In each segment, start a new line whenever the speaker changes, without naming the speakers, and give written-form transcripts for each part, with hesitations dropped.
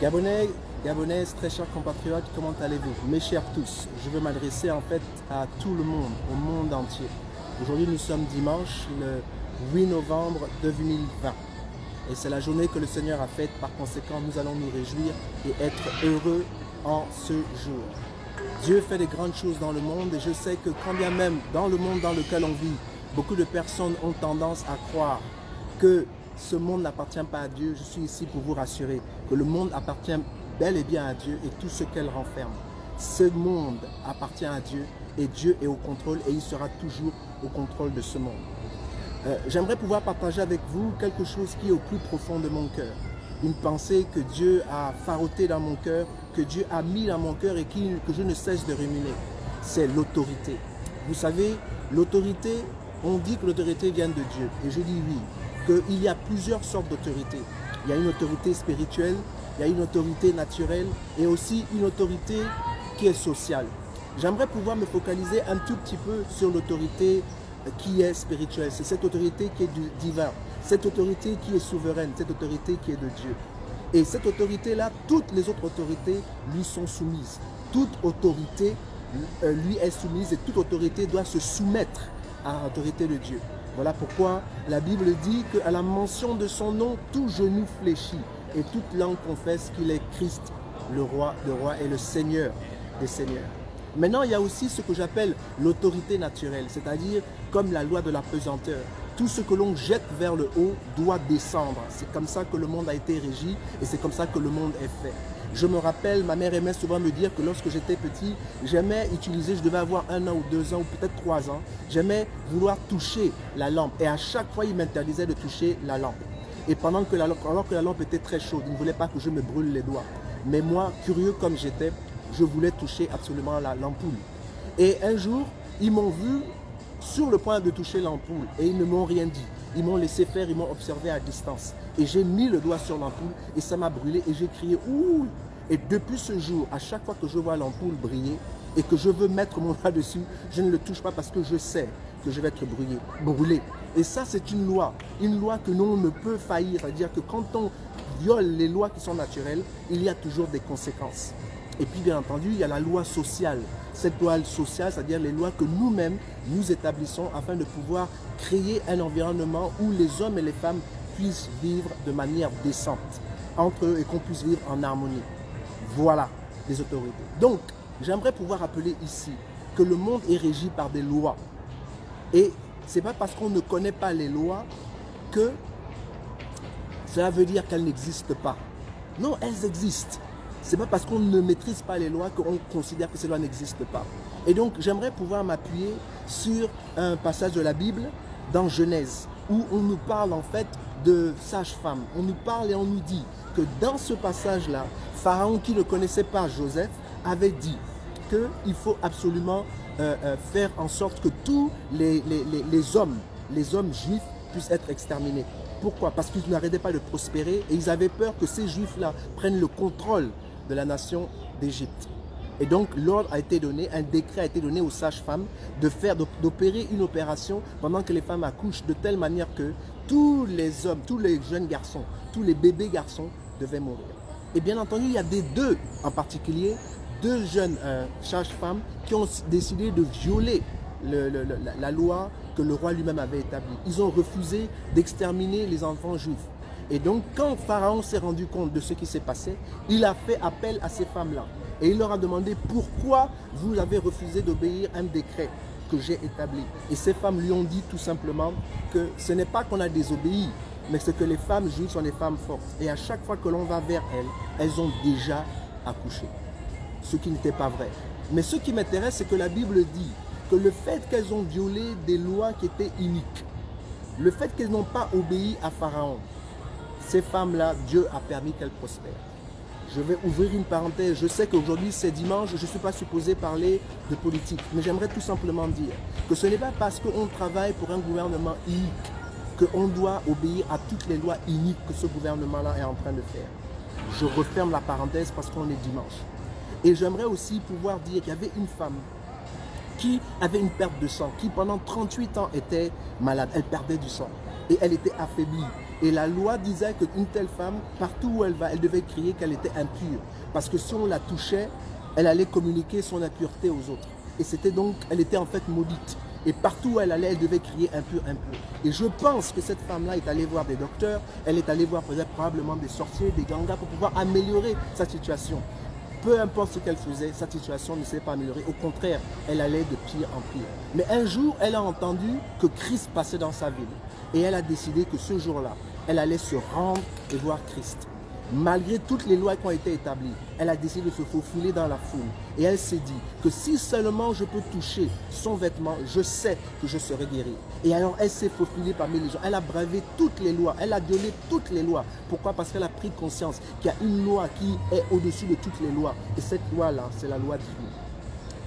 Gabonais, Gabonaises, très chers compatriotes, comment allez-vous? Mes chers tous, je veux m'adresser en fait à tout le monde, au monde entier. Aujourd'hui, nous sommes dimanche, le 8 novembre 2020. Et c'est la journée que le Seigneur a faite. Par conséquent, nous allons nous réjouir et être heureux en ce jour. Dieu fait des grandes choses dans le monde et je sais que quand bien même dans le monde dans lequel on vit, beaucoup de personnes ont tendance à croire que ce monde n'appartient pas à Dieu. Je suis ici pour vous rassurer que le monde appartient bel et bien à Dieu et tout ce qu'elle renferme. Ce monde appartient à Dieu et Dieu est au contrôle et il sera toujours au contrôle de ce monde. J'aimerais pouvoir partager avec vous quelque chose qui est au plus profond de mon cœur. Une pensée que Dieu a farottée dans mon cœur, que Dieu a mis dans mon cœur et que je ne cesse de ruminer. C'est l'autorité. Vous savez, l'autorité, on dit que l'autorité vient de Dieu. Et je dis oui, qu'il y a plusieurs sortes d'autorité. Il y a une autorité spirituelle, il y a une autorité naturelle et aussi une autorité qui est sociale. J'aimerais pouvoir me focaliser un tout petit peu sur l'autorité qui est spirituelle. C'est cette autorité qui est du divin, cette autorité qui est souveraine, cette autorité qui est de Dieu. Et cette autorité-là, toutes les autres autorités lui sont soumises. Toute autorité lui est soumise et toute autorité doit se soumettre à l'autorité de Dieu. Voilà pourquoi la Bible dit qu'à la mention de son nom, tout genou fléchit et toute langue confesse qu'il est Christ, le roi des rois et le Seigneur des seigneurs. Maintenant, il y a aussi ce que j'appelle l'autorité naturelle, c'est-à-dire comme la loi de la pesanteur. Tout ce que l'on jette vers le haut doit descendre. C'est comme ça que le monde a été régi et c'est comme ça que le monde est fait. Je me rappelle, ma mère aimait souvent me dire que lorsque j'étais petit, j'aimais utiliser, je devais avoir 1 an ou 2 ans ou peut-être 3 ans, j'aimais vouloir toucher la lampe et à chaque fois, il m'interdisait de toucher la lampe. Et alors que la lampe était très chaude, il ne voulait pas que je me brûle les doigts. Mais moi, curieux comme j'étais, je voulais toucher absolument l'ampoule. Et un jour, ils m'ont vu sur le point de toucher l'ampoule et ils ne m'ont rien dit. Ils m'ont laissé faire, ils m'ont observé à distance. Et j'ai mis le doigt sur l'ampoule et ça m'a brûlé et j'ai crié « Ouh !» Et depuis ce jour, à chaque fois que je vois l'ampoule briller et que je veux mettre mon doigt dessus, je ne le touche pas parce que je sais que je vais être brûlé. Et ça, c'est une loi que l'on ne peut faillir. C'est-à-dire que quand on viole les lois qui sont naturelles, il y a toujours des conséquences. Et puis, bien entendu, il y a la loi sociale. Cette loi sociale, c'est-à-dire les lois que nous-mêmes, nous établissons afin de pouvoir créer un environnement où les hommes et les femmes puissent vivre de manière décente entre eux et qu'on puisse vivre en harmonie. Voilà les autorités. Donc, j'aimerais pouvoir appeler ici que le monde est régi par des lois. Et ce n'est pas parce qu'on ne connaît pas les lois que cela veut dire qu'elles n'existent pas. Non, elles existent. Ce n'est pas parce qu'on ne maîtrise pas les lois qu'on considère que ces lois n'existent pas. Et donc, j'aimerais pouvoir m'appuyer sur un passage de la Bible dans Genèse, où on nous parle en fait de sages-femmes. On nous parle et on nous dit que dans ce passage-là, Pharaon, qui ne connaissait pas Joseph, avait dit qu'il faut absolument faire en sorte que tous les hommes juifs puissent être exterminés. Pourquoi? Parce qu'ils n'arrêtaient pas de prospérer et ils avaient peur que ces juifs-là prennent le contrôle de la nation d'Égypte. Et donc l'ordre a été donné, un décret a été donné aux sages-femmes d'opérer une opération pendant que les femmes accouchent de telle manière que tous les hommes, tous les jeunes garçons, tous les bébés garçons devaient mourir. Et bien entendu, il y a deux en particulier, deux jeunes sages-femmes qui ont décidé de violer la loi que le roi lui-même avait établie. Ils ont refusé d'exterminer les enfants juifs. Et donc, quand Pharaon s'est rendu compte de ce qui s'est passé, il a fait appel à ces femmes-là. Et il leur a demandé pourquoi vous avez refusé d'obéir à un décret que j'ai établi. Et ces femmes lui ont dit tout simplement que ce n'est pas qu'on a désobéi, mais c'est que les femmes juives sont des femmes fortes. Et à chaque fois que l'on va vers elles, elles ont déjà accouché. Ce qui n'était pas vrai. Mais ce qui m'intéresse, c'est que la Bible dit que le fait qu'elles ont violé des lois qui étaient iniques, le fait qu'elles n'ont pas obéi à Pharaon, ces femmes-là, Dieu a permis qu'elles prospèrent. Je vais ouvrir une parenthèse. Je sais qu'aujourd'hui, c'est dimanche, je ne suis pas supposé parler de politique. Mais j'aimerais tout simplement dire que ce n'est pas parce qu'on travaille pour un gouvernement inique qu'on doit obéir à toutes les lois iniques que ce gouvernement-là est en train de faire. Je referme la parenthèse parce qu'on est dimanche. Et j'aimerais aussi pouvoir dire qu'il y avait une femme qui avait une perte de sang, qui pendant 38 ans était malade. Elle perdait du sang et elle était affaiblie. Et la loi disait qu'une telle femme, partout où elle va, elle devait crier qu'elle était impure. Parce que si on la touchait, elle allait communiquer son impureté aux autres. Et c'était donc, elle était en fait maudite. Et partout où elle allait, elle devait crier impur, impur. Et je pense que cette femme-là est allée voir des docteurs, elle est allée voir peut-être probablement des sorciers, des gangas pour pouvoir améliorer sa situation. Peu importe ce qu'elle faisait, sa situation ne s'est pas améliorée. Au contraire, elle allait de pire en pire. Mais un jour, elle a entendu que Christ passait dans sa ville. Et elle a décidé que ce jour-là, elle allait se rendre et voir Christ. Malgré toutes les lois qui ont été établies, elle a décidé de se faufiler dans la foule. Et elle s'est dit que si seulement je peux toucher son vêtement, je sais que je serai guérie. Et alors elle s'est faufilée parmi les gens. Elle a bravé toutes les lois. Elle a violé toutes les lois. Pourquoi? Parce qu'elle a pris conscience qu'il y a une loi qui est au-dessus de toutes les lois. Et cette loi-là, c'est la loi divine.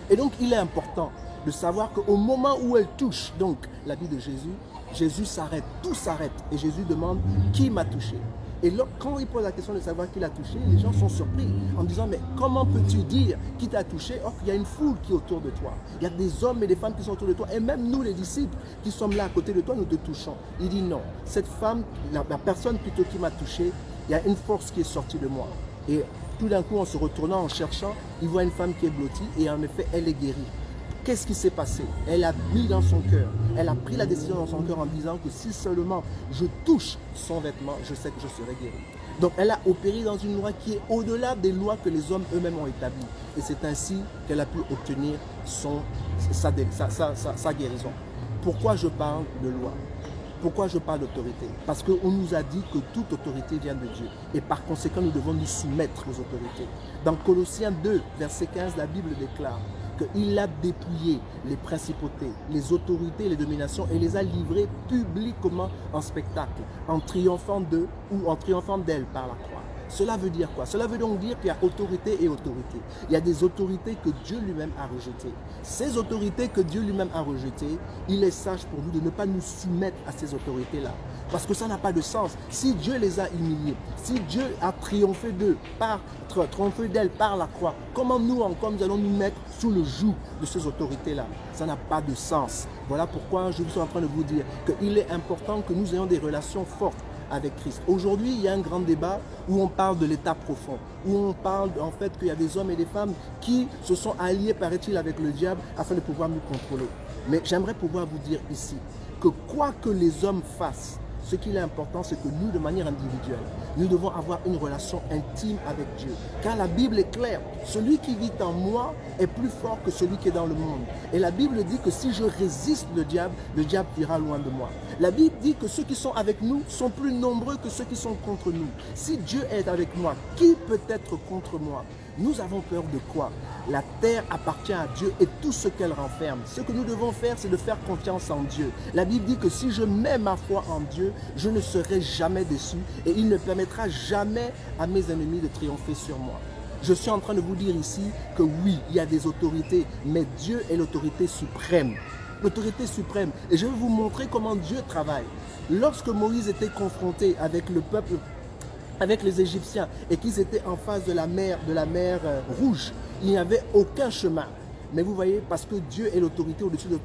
Et donc il est important de savoir qu'au moment où elle touche donc la vie de Jésus, Jésus s'arrête, tout s'arrête. Et Jésus demande qui m'a touché. Et là, quand il pose la question de savoir qui l'a touché, les gens sont surpris en disant, mais comment peux-tu dire qui t'a touché? Or, il y a une foule qui est autour de toi. Il y a des hommes et des femmes qui sont autour de toi. Et même nous, les disciples, qui sommes là à côté de toi, nous te touchons. Il dit non, cette femme, la personne plutôt qui m'a touché, il y a une force qui est sortie de moi. Et tout d'un coup, en se retournant, en cherchant, il voit une femme qui est blottie et en effet, elle est guérie. Qu'est-ce qui s'est passé? Elle a mis dans son cœur, elle a pris la décision dans son cœur en disant que si seulement je touche son vêtement, je sais que je serai guéri. Donc elle a opéré dans une loi qui est au-delà des lois que les hommes eux-mêmes ont établies. Et c'est ainsi qu'elle a pu obtenir sa guérison. Pourquoi je parle de loi? Pourquoi je parle d'autorité? Parce qu'on nous a dit que toute autorité vient de Dieu. Et par conséquent, nous devons nous soumettre aux autorités. Dans Colossiens 2, verset 15, la Bible déclare qu'il a dépouillé les principautés, les autorités, les dominations et les a livrées publiquement en spectacle, en triomphant d'eux ou en triomphant d'elles par la croix. Cela veut dire quoi? Cela veut donc dire qu'il y a autorité et autorité. Il y a des autorités que Dieu lui-même a rejetées. Ces autorités que Dieu lui-même a rejetées, il est sage pour nous de ne pas nous soumettre à ces autorités-là. Parce que ça n'a pas de sens. Si Dieu les a humiliés, si Dieu a triomphé d'elles par la croix, comment nous encore nous allons nous mettre sous le joug de ces autorités-là? Ça n'a pas de sens. Voilà pourquoi je suis en train de vous dire qu'il est important que nous ayons des relations fortes avec Christ. Aujourd'hui, il y a un grand débat où on parle de l'état profond, où on parle en fait qu'il y a des hommes et des femmes qui se sont alliés, paraît-il, avec le diable afin de pouvoir nous contrôler. Mais j'aimerais pouvoir vous dire ici que quoi que les hommes fassent, ce qui est important, c'est que nous, de manière individuelle, nous devons avoir une relation intime avec Dieu. Car la Bible est claire, celui qui vit en moi est plus fort que celui qui est dans le monde. Et la Bible dit que si je résiste le diable ira loin de moi. La Bible dit que ceux qui sont avec nous sont plus nombreux que ceux qui sont contre nous. Si Dieu est avec moi, qui peut être contre moi? Nous avons peur de quoi? La terre appartient à Dieu et tout ce qu'elle renferme. Ce que nous devons faire, c'est de faire confiance en Dieu. La Bible dit que si je mets ma foi en Dieu, je ne serai jamais déçu et il ne permettra jamais à mes ennemis de triompher sur moi. Je suis en train de vous dire ici que oui, il y a des autorités, mais Dieu est l'autorité suprême. L'autorité suprême. Et je vais vous montrer comment Dieu travaille. Lorsque Moïse était confronté avec le peuple, avec les Égyptiens, et qu'ils étaient en face de la mer Rouge, il n'y avait aucun chemin. Mais vous voyez, parce que Dieu est l'autorité au-dessus de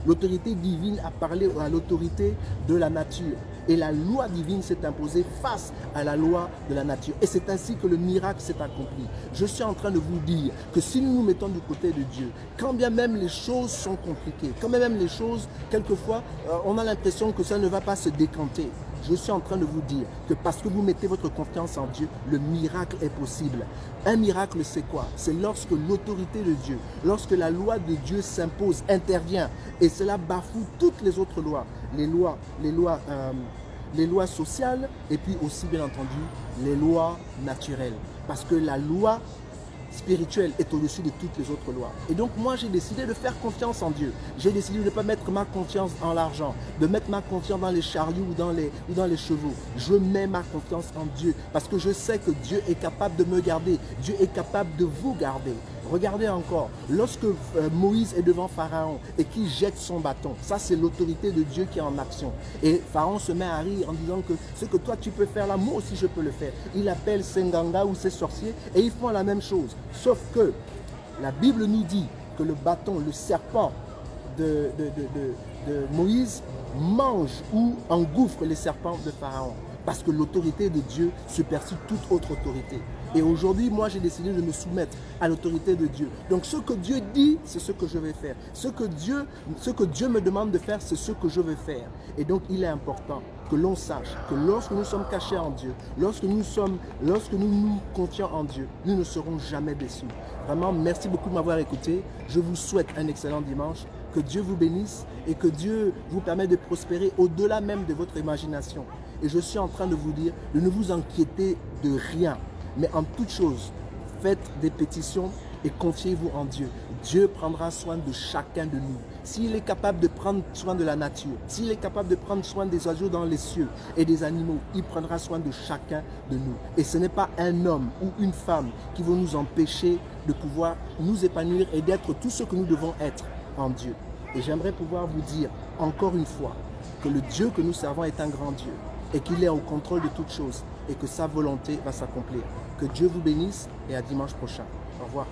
l'autorité divine a parlé à l'autorité de la nature. Et la loi divine s'est imposée face à la loi de la nature. Et c'est ainsi que le miracle s'est accompli. Je suis en train de vous dire que si nous nous mettons du côté de Dieu, quand bien même les choses sont compliquées, quand bien même les choses, quelquefois, on a l'impression que ça ne va pas se décanter. Je suis en train de vous dire que parce que vous mettez votre confiance en Dieu, le miracle est possible. Un miracle, c'est quoi? C'est lorsque l'autorité de Dieu, lorsque la loi de Dieu s'impose, intervient, et cela bafoue toutes les autres lois. Les lois sociales, et puis aussi, bien entendu, les lois naturelles. Parce que la loi spirituelle est au-dessus de toutes les autres lois. Et donc moi j'ai décidé de faire confiance en Dieu. J'ai décidé de ne pas mettre ma confiance en l'argent, de mettre ma confiance dans les chariots ou dans les chevaux. Je mets ma confiance en Dieu parce que je sais que Dieu est capable de me garder. Dieu est capable de vous garder. Regardez encore, lorsque Moïse est devant Pharaon et qu'il jette son bâton, ça c'est l'autorité de Dieu qui est en action. Et Pharaon se met à rire en disant que ce que toi tu peux faire là, moi aussi je peux le faire. Il appelle ses nganga ou ses sorciers et ils font la même chose. Sauf que la Bible nous dit que le bâton, le serpent de Moïse mange ou engouffre les serpents de Pharaon. Parce que l'autorité de Dieu supersède toute autre autorité. Et aujourd'hui, moi, j'ai décidé de me soumettre à l'autorité de Dieu. Donc, ce que Dieu dit, c'est ce que je vais faire. Ce que Dieu me demande de faire, c'est ce que je vais faire. Et donc, il est important que l'on sache que lorsque nous sommes cachés en Dieu, lorsque nous nous confions en Dieu, nous ne serons jamais déçus. Vraiment, merci beaucoup de m'avoir écouté. Je vous souhaite un excellent dimanche. Que Dieu vous bénisse et que Dieu vous permette de prospérer au-delà même de votre imagination. Et je suis en train de vous dire de ne vous inquiéter de rien. Mais en toute chose, faites des pétitions et confiez-vous en Dieu. Dieu prendra soin de chacun de nous. S'il est capable de prendre soin de la nature, s'il est capable de prendre soin des oiseaux dans les cieux et des animaux, il prendra soin de chacun de nous. Et ce n'est pas un homme ou une femme qui vont nous empêcher de pouvoir nous épanouir et d'être tout ce que nous devons être en Dieu. Et j'aimerais pouvoir vous dire encore une fois que le Dieu que nous servons est un grand Dieu et qu'il est au contrôle de toutes choses et que sa volonté va s'accomplir. Que Dieu vous bénisse et à dimanche prochain. Au revoir.